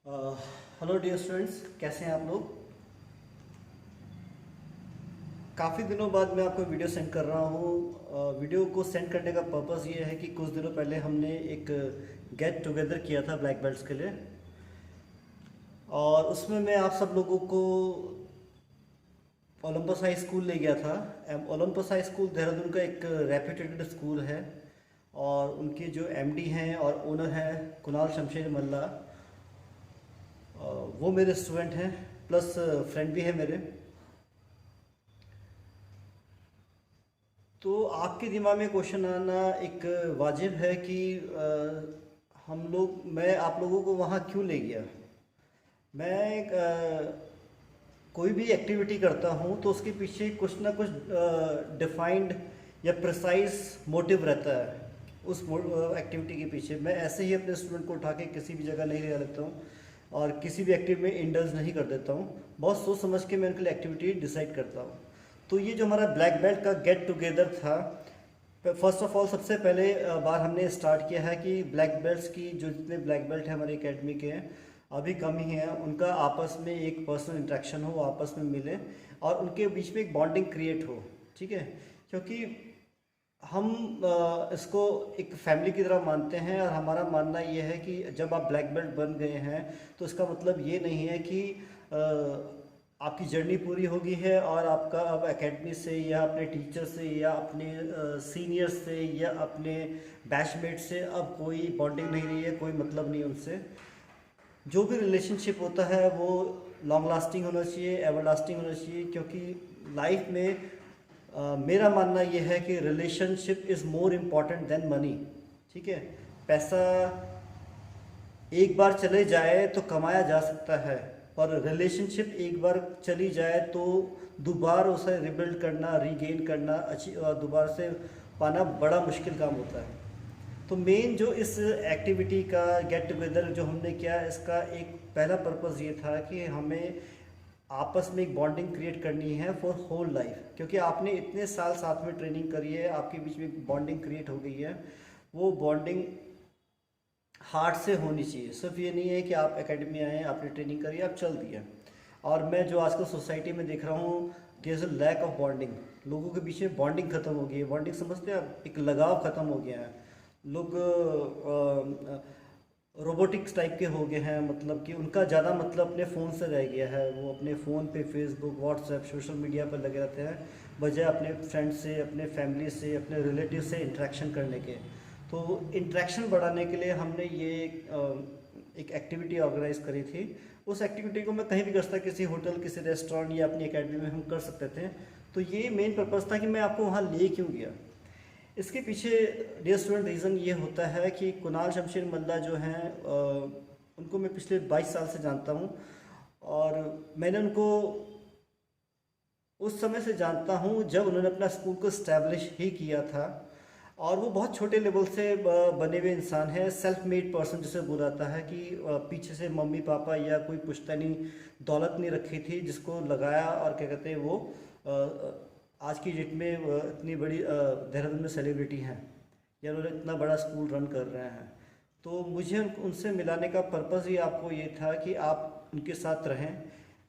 Hello dear students, कैसे हैं आप लोग। काफ़ी दिनों बाद मैं आपको वीडियो सेंड कर रहा हूँ। वीडियो को सेंड करने का पर्पज़ ये है कि कुछ दिनों पहले हमने एक गेट टुगेदर किया था ब्लैक बेल्ट्स के लिए, और उसमें मैं आप सब लोगों को ओलंपस हाई स्कूल ले गया था। ओलंपस हाई स्कूल देहरादून का एक रेप्यूटेड स्कूल है, और उनके जो एमडी हैं और ओनर हैं कुणाल शमशेर मल्ला, वो मेरे स्टूडेंट हैं, प्लस फ्रेंड भी है मेरे। तो आपके दिमाग में क्वेश्चन आना एक वाजिब है कि मैं आप लोगों को वहाँ क्यों ले गया। मैं कोई भी एक्टिविटी करता हूँ तो उसके पीछे कुछ ना कुछ डिफाइंड या प्रिसाइज मोटिव रहता है। उस एक्टिविटी के पीछे मैं ऐसे ही अपने स्टूडेंट को उठा के किसी भी जगह नहीं ले लेता हूँ, और किसी भी एक्टिविटी में इंडल्ज नहीं कर देता हूँ। बहुत सोच समझ के मैं उनके लिए एक्टिविटी डिसाइड करता हूँ। तो ये जो हमारा ब्लैक बेल्ट का गेट टुगेदर था, फर्स्ट ऑफ ऑल सबसे पहले बार हमने स्टार्ट किया है कि ब्लैक बेल्ट्स की जो जितने ब्लैक बेल्ट हैं हमारी एकेडमी के हैं, अभी कम ही हैं, उनका आपस में एक पर्सनल इंटरेक्शन हो, आपस में मिले और उनके बीच में एक बॉन्डिंग क्रिएट हो। ठीक है, क्योंकि हम इसको एक फैमिली की तरह मानते हैं, और हमारा मानना ये है कि जब आप ब्लैक बेल्ट बन गए हैं तो इसका मतलब ये नहीं है कि आपकी जर्नी पूरी होगी है और आपका अब एकेडमी से या अपने टीचर से या अपने सीनियर से या अपने बैचमेट से अब कोई बॉन्डिंग नहीं रही है, कोई मतलब नहीं उनसे। जो भी रिलेशनशिप होता है वो लॉन्ग लास्टिंग होना चाहिए, एवर लास्टिंग होना चाहिए, क्योंकि लाइफ में मेरा मानना ये है कि relationship is more important than money. ठीक है, पैसा एक बार चले जाए तो कमाया जा सकता है, और रिलेशनशिप एक बार चली जाए तो दोबारा उसे रिबिल्ड करना, रीगेन करना, अच्छी दोबारा से पाना बड़ा मुश्किल काम होता है। तो मेन जो इस एक्टिविटी का गेट टुगेदर जो हमने किया, इसका एक पहला पर्पज़ ये था कि हमें आपस में एक बॉन्डिंग क्रिएट करनी है फॉर होल लाइफ, क्योंकि आपने इतने साल साथ में ट्रेनिंग करी है, आपके बीच में एक बॉन्डिंग क्रिएट हो गई है। वो बॉन्डिंग हार्ट से होनी चाहिए। सिर्फ ये नहीं है कि आप एकेडमी आए, आपने ट्रेनिंग करी, आप चल दिया। और मैं जो आजकल सोसाइटी में देख रहा हूँ, there is a lack of bonding. लोगों के बीच में बॉन्डिंग ख़त्म हो गई है। बॉन्डिंग समझते हैं आप, एक लगाव ख़त्म हो गया है। लोग रोबोटिक्स टाइप के हो गए हैं, मतलब कि उनका ज़्यादा मतलब अपने फ़ोन से रह गया है। वो अपने फ़ोन पे फेसबुक, व्हाट्सएप, सोशल मीडिया पर लगे रहते हैं, बजाय अपने फ्रेंड से, अपने फैमिली से, अपने रिलेटिव से इंटरेक्शन करने के। तो इंटरेक्शन बढ़ाने के लिए हमने ये एक एक्टिविटी ऑर्गेनाइज करी थी। उस एक्टिविटी को मैं कहीं भी कर सकता, किसी होटल, किसी रेस्टोरेंट या अपनी एकेडमी में हम कर सकते थे। तो ये मेन पर्पज़ था कि मैं आपको वहाँ ले क्यों गया। इसके पीछे डियर स्टूडेंट रीज़न ये होता है कि कुणाल शमशेर मल्ला जो हैं, उनको मैं पिछले 22 साल से जानता हूँ, और मैंने उनको उस समय से जानता हूँ जब उन्होंने अपना स्कूल को इस्टेब्लिश ही किया था। और वो बहुत छोटे लेवल से बने हुए इंसान हैं, सेल्फ मेड पर्सन जिसे बोला जाता है, कि पीछे से मम्मी पापा या कोई पुश्तैनी दौलत नहीं रखी थी जिसको लगाया, और क्या कहते हैं वो आज की डेट में इतनी बड़ी देहरादून में सेलिब्रिटी हैं, या उन्होंने इतना बड़ा स्कूल रन कर रहे हैं। तो मुझे उनसे मिलाने का पर्पज़ ही आपको ये था कि आप उनके साथ रहें।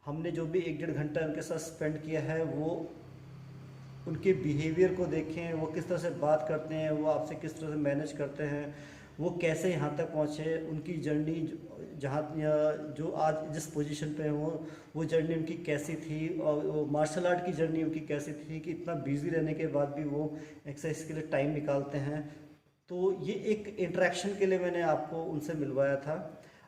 हमने जो भी 1-1.5 घंटा उनके साथ स्पेंड किया है, वो उनके बिहेवियर को देखें, वो किस तरह से बात करते हैं, वो आपसे किस तरह से मैनेज करते हैं, वो कैसे यहाँ तक पहुँचे, उनकी जर्नी जहाँ जो आज जिस पोजीशन पे हैं वो जर्नी उनकी कैसी थी, और वो मार्शल आर्ट की जर्नी उनकी कैसी थी कि इतना बिजी रहने के बाद भी वो एक्सरसाइज के लिए टाइम निकालते हैं। तो ये एक इंटरेक्शन के लिए मैंने आपको उनसे मिलवाया था।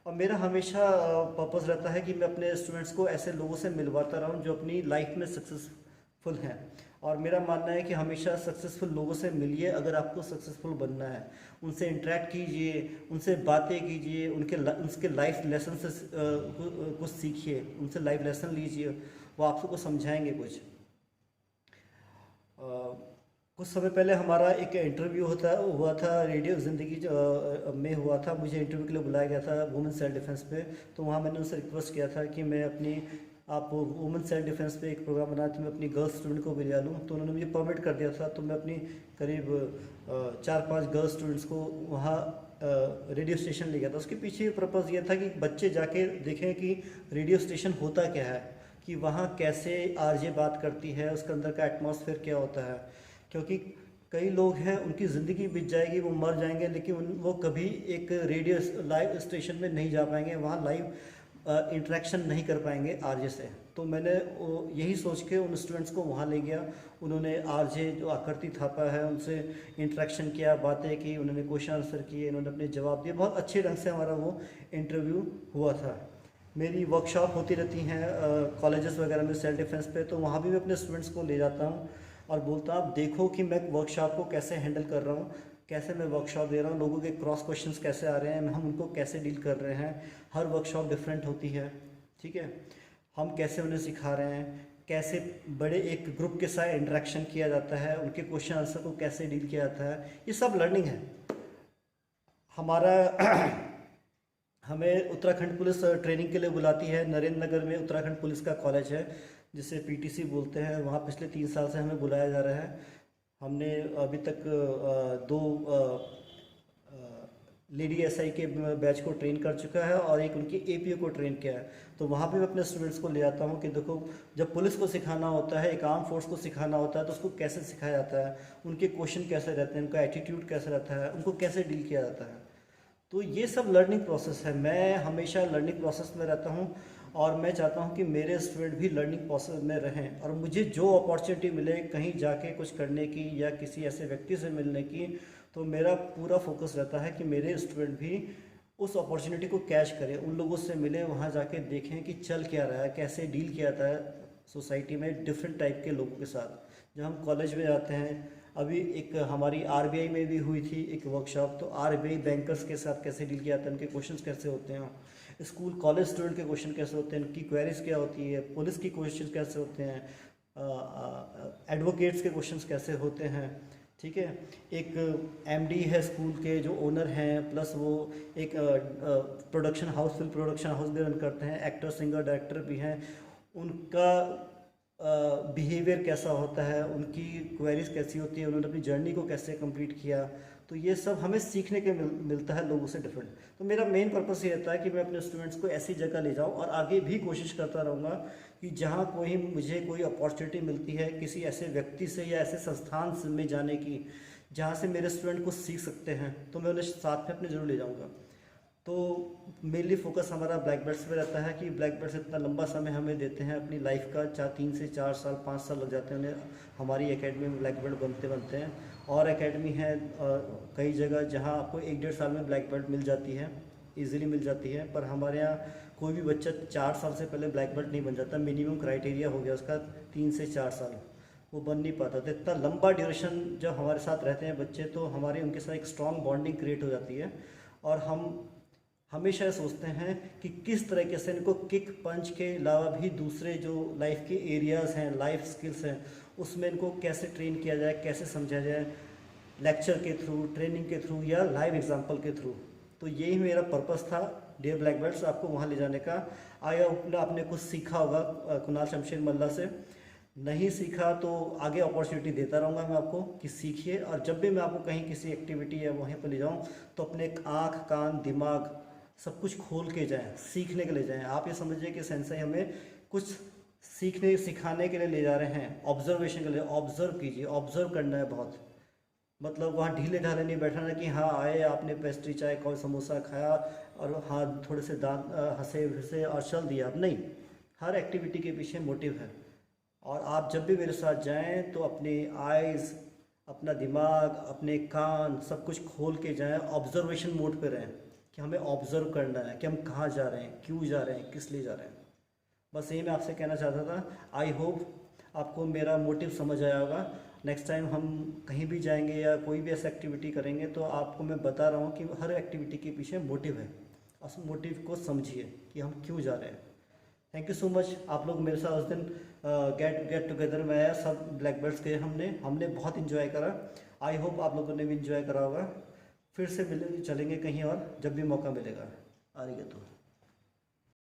और मेरा हमेशा पर्पज़ रहता है कि मैं अपने स्टूडेंट्स को ऐसे लोगों से मिलवाता रहूं जो अपनी लाइफ में सक्सेसफुल हैं। और मेरा मानना है कि हमेशा सक्सेसफुल लोगों से मिलिए अगर आपको सक्सेसफुल बनना है। उनसे इंटरेक्ट कीजिए, उनसे बातें कीजिए, उनके लाइफ लेसन से कुछ सीखिए, उनसे लाइफ लेसन लीजिए, वो आपको समझाएंगे कुछ। कुछ समय पहले हमारा एक इंटरव्यू हुआ था रेडियो ज़िंदगी में हुआ था। मुझे इंटरव्यू के लिए बुलाया गया था वुमेन सेल्फ डिफेंस पे। तो वहाँ मैंने उनसे रिक्वेस्ट किया था कि मैं अपनी आप वुमेन सेल्फ डिफेंस पे एक प्रोग्राम बना तो मैं अपनी गर्ल्स स्टूडेंट को भी ले लूँ। तो उन्होंने मुझे परमिट कर दिया था। तो मैं अपनी करीब 4-5 गर्ल्स स्टूडेंट्स को वहाँ रेडियो स्टेशन ले गया था। उसके पीछे पर्पज़ ये था कि बच्चे जाके देखें कि रेडियो स्टेशन होता क्या है, कि वहाँ कैसे आरजे बात करती है, उसके अंदर का एटमॉस्फेयर क्या होता है। क्योंकि कई लोग हैं उनकी ज़िंदगी बीत जाएगी, वो मर जाएंगे, लेकिन वो कभी एक रेडियो लाइव स्टेशन में नहीं जा पाएंगे, वहाँ लाइव इंटरेक्शन नहीं कर पाएंगे आरजे से। तो मैंने यही सोच के उन स्टूडेंट्स को वहाँ ले गया। उन्होंने आरजे जो आकृति थापा है उनसे इंटरेक्शन किया, बातें की, उन्होंने क्वेश्चन आंसर किए, उन्होंने अपने जवाब दिए। बहुत अच्छे ढंग से हमारा वो इंटरव्यू हुआ था। मेरी वर्कशॉप होती रहती हैं कॉलेजेस वगैरह में सेल्फ डिफेंस पे, तो वहाँ भी मैं अपने स्टूडेंट्स को ले जाता हूँ और बोलता हूँ आप देखो कि मैं वर्कशॉप को कैसे हैंडल कर रहा हूँ, कैसे मैं वर्कशॉप दे रहा हूँ, लोगों के क्रॉस क्वेश्चंस कैसे आ रहे हैं, हम उनको कैसे डील कर रहे हैं। हर वर्कशॉप डिफरेंट होती है, ठीक है। हम कैसे उन्हें सिखा रहे हैं, कैसे बड़े एक ग्रुप के साथ इंटरेक्शन किया जाता है, उनके क्वेश्चन आंसर को कैसे डील किया जाता है, ये सब लर्निंग है हमारा। हमें उत्तराखंड पुलिस ट्रेनिंग के लिए बुलाती है। नरेंद्र नगर में उत्तराखंड पुलिस का कॉलेज है जिसे पीटीसी बोलते हैं, वहाँ पिछले 3 साल से हमें बुलाया जा रहा है। हमने अभी तक 2 लेडी एसआई के बैच को ट्रेन कर चुका है और एक उनकी एपीओ को ट्रेन किया है। तो वहाँ पे मैं अपने स्टूडेंट्स को ले जाता हूँ कि देखो जब पुलिस को सिखाना होता है, एक आर्म फोर्स को सिखाना होता है, तो उसको कैसे सिखाया जाता है, उनके क्वेश्चन कैसे रहते हैं, उनका एटीट्यूड कैसे रहता है, उनको कैसे डील किया जाता है। तो ये सब लर्निंग प्रोसेस है। मैं हमेशा लर्निंग प्रोसेस में रहता हूँ और मैं चाहता हूँ कि मेरे स्टूडेंट भी लर्निंग प्रोसेस में रहें, और मुझे जो अपॉर्चुनिटी मिले कहीं जाके कुछ करने की या किसी ऐसे व्यक्ति से मिलने की, तो मेरा पूरा फोकस रहता है कि मेरे स्टूडेंट भी उस अपॉर्चुनिटी को कैच करें, उन लोगों से मिले, वहाँ जाके देखें कि चल क्या रहा है, कैसे डील किया जाता है सोसाइटी में डिफरेंट टाइप के लोगों के साथ। जब हम कॉलेज में जाते हैं, अभी एक हमारी आरबीआई में भी हुई थी एक वर्कशॉप, तो आरबीआई बैंकर्स के साथ कैसे डील किया जाता है, उनके क्वेश्चंस कैसे होते हैं, स्कूल कॉलेज स्टूडेंट के क्वेश्चन कैसे होते हैं, उनकी क्वेरीज क्या होती है, पुलिस की क्वेश्चन कैसे होते हैं, एडवोकेट्स के क्वेश्चंस कैसे होते हैं, ठीक है। एक एमडी है स्कूल के जो ओनर हैं, प्लस वो एक production house, film production house भी रन करते हैं, एक्टर सिंगर डायरेक्टर भी हैं, उनका बिहेवियर कैसा होता है, उनकी क्वेरीज कैसी होती है, उन्होंने अपनी जर्नी को कैसे कंप्लीट किया। तो ये सब हमें सीखने के मिलता है लोगों से डिफरेंट। तो मेरा मेन पर्पस ये रहता है कि मैं अपने स्टूडेंट्स को ऐसी जगह ले जाऊं और आगे भी कोशिश करता रहूँगा कि जहाँ मुझे कोई अपॉर्चुनिटी मिलती है किसी ऐसे व्यक्ति से या ऐसे संस्थान में जाने की जहाँ से मेरे स्टूडेंट को सीख सकते हैं, तो मैं उन्हें साथ में अपने ज़रूर ले जाऊँगा। तो मेनली फोकस हमारा ब्लैक बेल्ट्स पे रहता है कि ब्लैक बेल्ट्स इतना लंबा समय हमें देते हैं अपनी लाइफ का, 3 से 4 साल 5 साल लग जाते हैं उन्हें हमारी एकेडमी में ब्लैक बेल्ट बनते हैं। और एकेडमी है कई जगह जहां आपको 1-1.5 साल में ब्लैक बेल्ट मिल जाती है, इजीली मिल जाती है। पर हमारे यहाँ कोई भी बच्चा 4 साल से पहले ब्लैक बेल्ट नहीं बन जाता, मिनिमम क्राइटेरिया हो गया उसका 3 से 4 साल, वो बन नहीं पाता। तो इतना लंबा ड्यूरेशन जब हमारे साथ रहते हैं बच्चे, तो हमारी उनके साथ एक स्ट्रॉन्ग बॉन्डिंग क्रिएट हो जाती है। और हम हमेशा सोचते हैं कि किस तरीके से इनको किक पंच के अलावा भी दूसरे जो लाइफ के एरियाज़ हैं, लाइफ स्किल्स हैं, उसमें इनको कैसे ट्रेन किया जाए, कैसे समझा जाए, लेक्चर के थ्रू, ट्रेनिंग के थ्रू या लाइव एग्जांपल के थ्रू। तो यही मेरा पर्पस था डियर ब्लैक बेल्ट्स आपको वहाँ ले जाने का। आया आपने कुछ सीखा होगा कुणाल शमशेर मल्ला से, नहीं सीखा तो आगे अपॉर्चुनिटी देता रहूँगा मैं आपको कि सीखिए। और जब भी मैं आपको कहीं किसी एक्टिविटी या वहीं पर ले जाऊँ तो अपने आँख, कान, दिमाग सब कुछ खोल के जाएं, सीखने के लिए जाएं। आप ये समझिए कि सेंसेई हमें कुछ सीखने सिखाने के लिए ले जा रहे हैं, ऑब्जर्वेशन के लिए। ऑब्जर्व कीजिए, ऑब्जर्व करना है बहुत। मतलब वहाँ ढीले ढाले नहीं बैठना कि हाँ आए, आपने पेस्ट्री, चाय, कोई समोसा खाया और हाँ थोड़े से दांत हंसे हंसे और चल दिया। अब नहीं, हर एक्टिविटी के पीछे मोटिव है। और आप जब भी मेरे साथ जाएं तो अपने आइज़, अपना दिमाग, अपने कान सब कुछ खोल के जाएं, ऑब्जर्वेशन मोड पे रहें कि हमें ऑब्जर्व करना है कि हम कहाँ जा रहे हैं, क्यों जा रहे हैं, किस लिए जा रहे हैं। बस यही मैं आपसे कहना चाहता था। आई होप आपको मेरा मोटिव समझ आया होगा। नेक्स्ट टाइम हम कहीं भी जाएंगे या कोई भी ऐसी एक्टिविटी करेंगे तो आपको मैं बता रहा हूँ कि हर एक्टिविटी के पीछे मोटिव है। उस मोटिव को समझिए कि हम क्यों जा रहे हैं। Thank you so much. आप लोग मेरे साथ उस दिन गेट टुगेदर में आया, सब ब्लैक बेल्ट्स के हमने बहुत इन्जॉय करा। आई होप आप लोगों ने भी इन्जॉय करा होगा। फिर से मिलेंगे, चलेंगे कहीं और जब भी मौका मिलेगा। आरिगतो।